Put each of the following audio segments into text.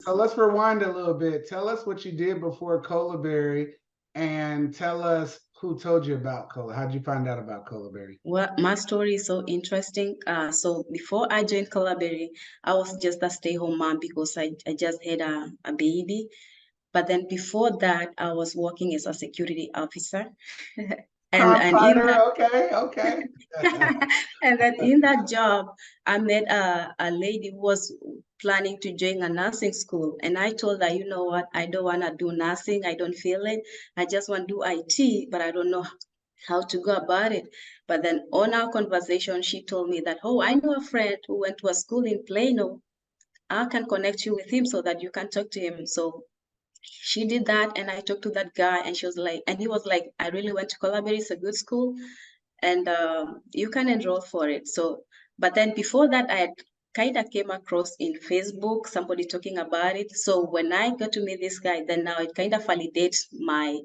So let's rewind a little bit. Tell us what you did before Colaberry and tell us who told you about Cola. How'd you find out about Colaberry? Well, my story is so interesting. So before I joined Colaberry, I was just a stay-home mom because I just had a baby. But then before that, I was working as a security officer. Crime And in fighter, that okay, okay. and then in that job, I met a lady who was planning to join a nursing school. And I told her, you know what, I don't want to do nursing. I don't feel it. I just want to do IT, but I don't know how to go about it. But then on our conversation, she told me that, oh, I know a friend who went to a school in Plano. I can connect you with him so that you can talk to him. So she did that, and I talked to that guy, and she was like, and he was like, I really went to Colaberry, it's a good school, and you can enroll for it. So, but then before that, I had kind of came across in Facebook somebody talking about it. So when I got to meet this guy, then now it kind of validates my,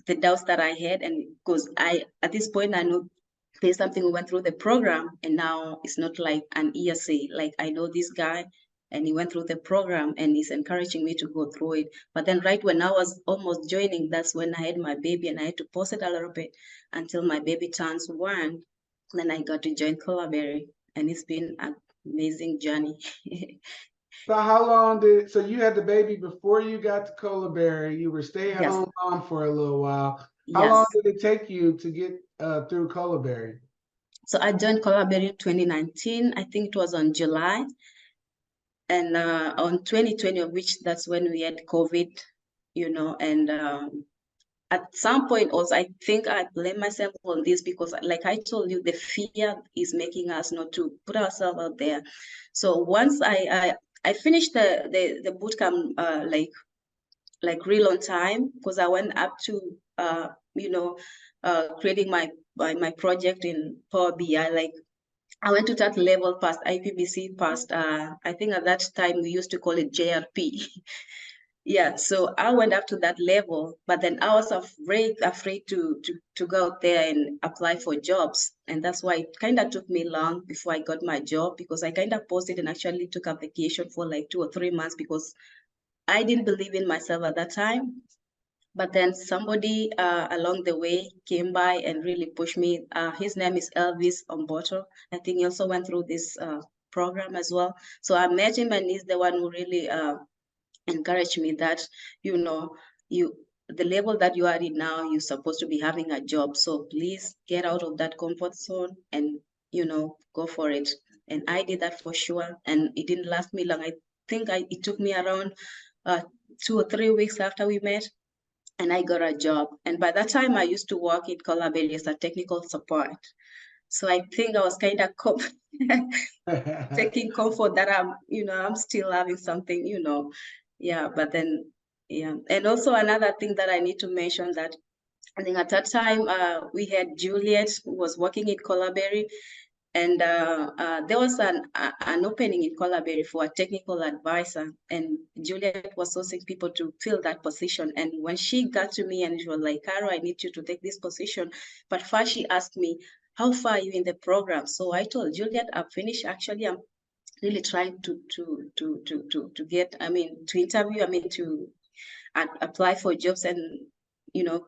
the doubts that I had, and because I at this point I know there's something we went through the program, and now it's not like an ESA. Like I know this guy, and he went through the program, and he's encouraging me to go through it. But then right when I was almost joining, that's when I had my baby, and I had to pause it a little bit until my baby turns 1. Then I got to join Colaberry, and it's been an amazing journey. So how long so you had the baby before you got to Colaberry, you were Yes, stay-at-home mom for a little while. How long yes. did it take you to get through Colaberry? So I joined Colaberry in 2019. I think it was on July. And on 2020, of which that's when we had COVID, and at some point also, I think I blame myself on this because like I told you, the fear is making us not to put ourselves out there. So once I finished the boot camp like real on time, because I went up to creating my project in Power BI. Like I went to that level past IPBC, past I think at that time we used to call it JRP. Yeah, so I went up to that level, but then I was very afraid to go out there and apply for jobs. And that's why it kind of took me long before I got my job, because I kind of paused it and actually took a vacation for like 2 or 3 months because I didn't believe in myself at that time. But then somebody along the way came by and really pushed me. His name is Elvis Omboto. I think he also went through this program as well. So I met him, and he's the one who really encouraged me that, you know, you the level that you are in now, you're supposed to be having a job. So please get out of that comfort zone and, go for it. And I did that for sure. And it didn't last me long. I think it took me around 2 or 3 weeks after we met, and I got a job. And by that time, I used to work in Colaberry as a technical support. So I think I was kind of taking comfort that I'm still having something, Yeah, but then, yeah. And also another thing that I need to mention that I think at that time, we had Juliet who was working in Colaberry, and there was an opening in Colaberry for a technical advisor, and Juliet was sourcing people to fill that position. And when she got to me and she was like, Caro, I need you to take this position. But first she asked me, how far are you in the program? So I told Juliet, I'm finished. Actually, I'm really trying to get, to interview, to apply for jobs and,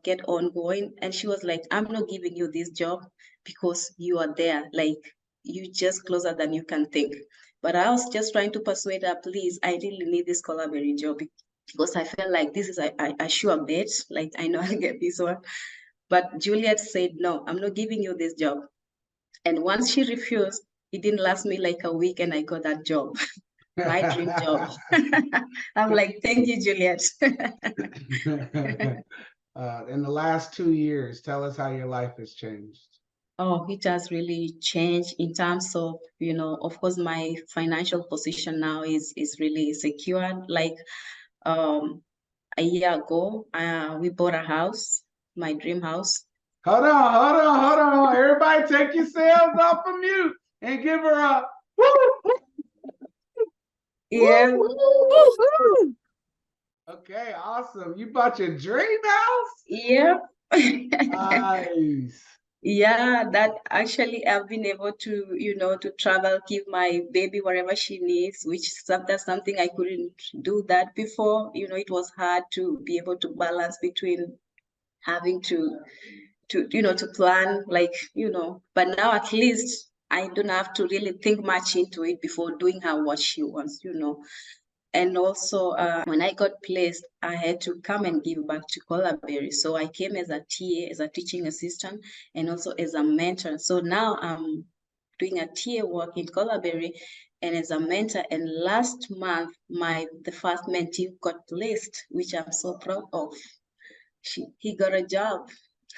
get ongoing. And she was like, I'm not giving you this job because you are there. Like, you just closer than you can think. But I was just trying to persuade her, please, I really need this Colaberry job because I felt like this is a sure bet. Like, I know I'll get this one. But Juliet said, no, I'm not giving you this job. And once she refused, it didn't last me like a week and I got that job, my dream job. I'm like, thank you, Juliet. In the last 2 years, tell us how your life has changed. Oh, it has really changed in terms of, of course, my financial position now is really secured. Like a year ago, we bought a house, my dream house. Hold on. Everybody take yourselves off of mute and give her a woo, woo, Yeah. woo, woo, woo. Okay, awesome. You bought your dream house? Yeah. Nice. Yeah, that actually I've been able to, to travel, give my baby whatever she needs, which that's something I couldn't do that before. It was hard to be able to balance between having to plan, like, but now at least I don't have to really think much into it before doing her what she wants. And also, when I got placed, I had to come and give back to Colaberry. So I came as a TA, as a teaching assistant, and also as a mentor. So now I'm doing a TA work in Colaberry and as a mentor. And last month, the first mentee got placed, which I'm so proud of. He got a job.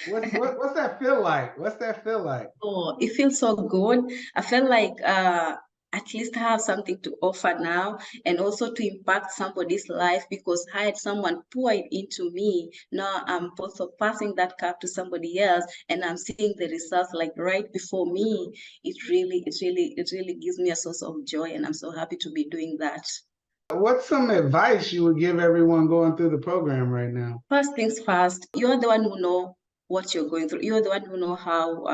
What's that feel like? What's that feel like? Oh, it feels so good. I feel like at least I have something to offer now and also to impact somebody's life because I had someone pour it into me. Now I'm also passing that cup to somebody else and I'm seeing the results like right before me. It really gives me a source of joy and I'm so happy to be doing that. What's some advice you would give everyone going through the program right now? First things first, you're the one who know what you're going through. You're the one who know how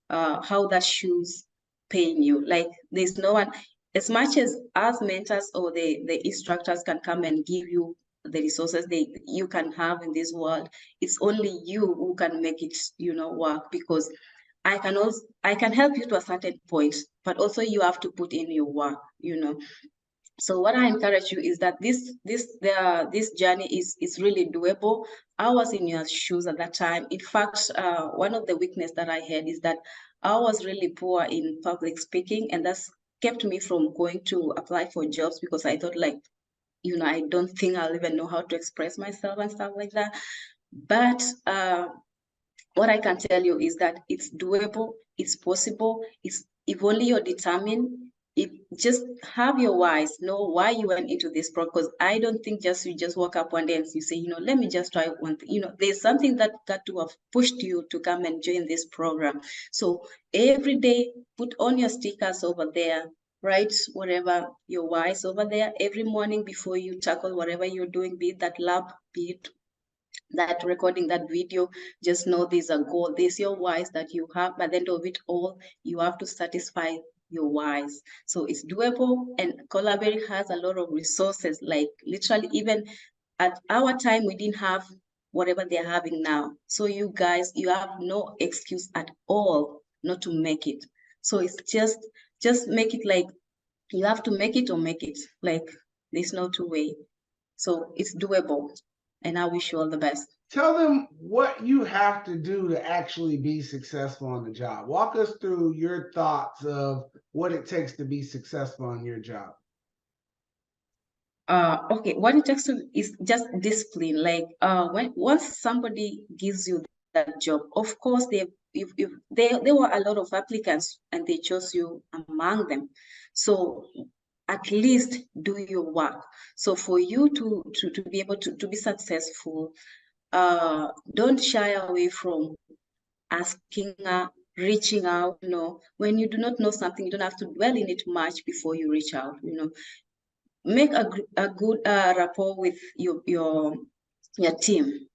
that shoes pain you. Like there's no one, as much as mentors or the instructors can come and give you the resources you can have in this world, it's only you who can make it, work because I can help you to a certain point, but also you have to put in your work. So what I encourage you is that this journey is really doable. I was in your shoes at that time. In fact, one of the weakness that I had is that I was really poor in public speaking, and that's kept me from going to apply for jobs because I thought like, I don't think I'll even know how to express myself and stuff like that. But what I can tell you is that it's doable, it's possible, it's if only you're determined, if just have your whys, know why you went into this program. Because I don't think you just walk up one day and you say, let me just try one thing. There's something that got to have pushed you to come and join this program. So every day, put on your stickers over there, write whatever your whys over there every morning before you tackle whatever you're doing, be it that lab, be it that recording that video. Just know there's a goal, there's your whys that you have. By the end of it all, you have to satisfy your whys. So it's doable, and Colaberry has a lot of resources, like literally even at our time we didn't have whatever they're having now. So you guys, you have no excuse at all not to make it. So it's just make it, like you have to make it or make it, like there's no two way. So it's doable, and I wish you all the best. Tell them what you have to do to actually be successful on the job. Walk us through your thoughts of what it takes to be successful on your job. Okay, what it takes is just discipline. Like once somebody gives you that job, of course if there were a lot of applicants and they chose you among them. So at least do your work. So for you to be able to be successful, don't shy away from asking, reaching out. When you do not know something, you don't have to dwell in it much before you reach out. Make a good rapport with your team.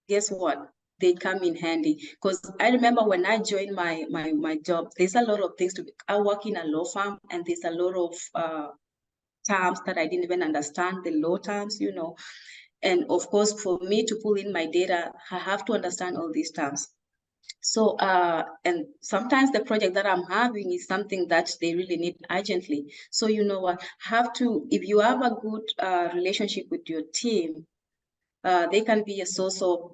Guess what? They come in handy. Because I remember when I joined my job, there's a lot of things I work in a law firm, and there's a lot of terms that I didn't even understand, the law terms. And of course, for me to pull in my data, I have to understand all these terms. So, and sometimes the project that I'm having is something that they really need urgently. So, you know what, if you have a good relationship with your team, they can be a source of,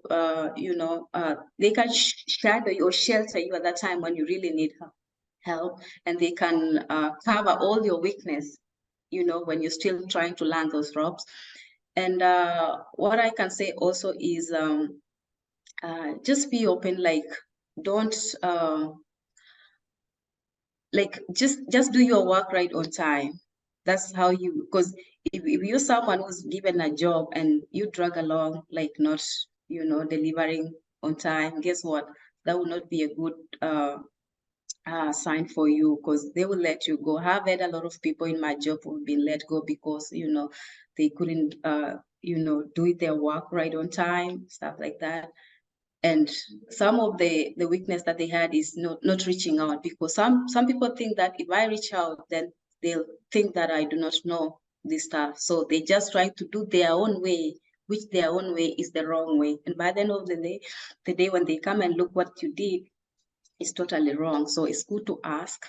they can shadow you or shelter you at that time when you really need help, and they can cover all your weakness, when you're still trying to learn those ropes. And what I can say also is, just be open, like don't like just do your work right on time. That's how because if you're someone who's given a job and you drag along, like not delivering on time, guess what, that will not be a good sign for you, because they will let you go. I've had a lot of people in my job who've been let go because they couldn't do their work right on time, stuff like that. And some of the weakness that they had is not reaching out, because some people think that if I reach out, then they'll think that I do not know this stuff. So they just try to do their own way, which their own way is the wrong way. And by the end of the day when they come and look what you did, it's totally wrong. So it's good to ask,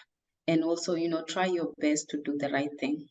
and also, try your best to do the right thing.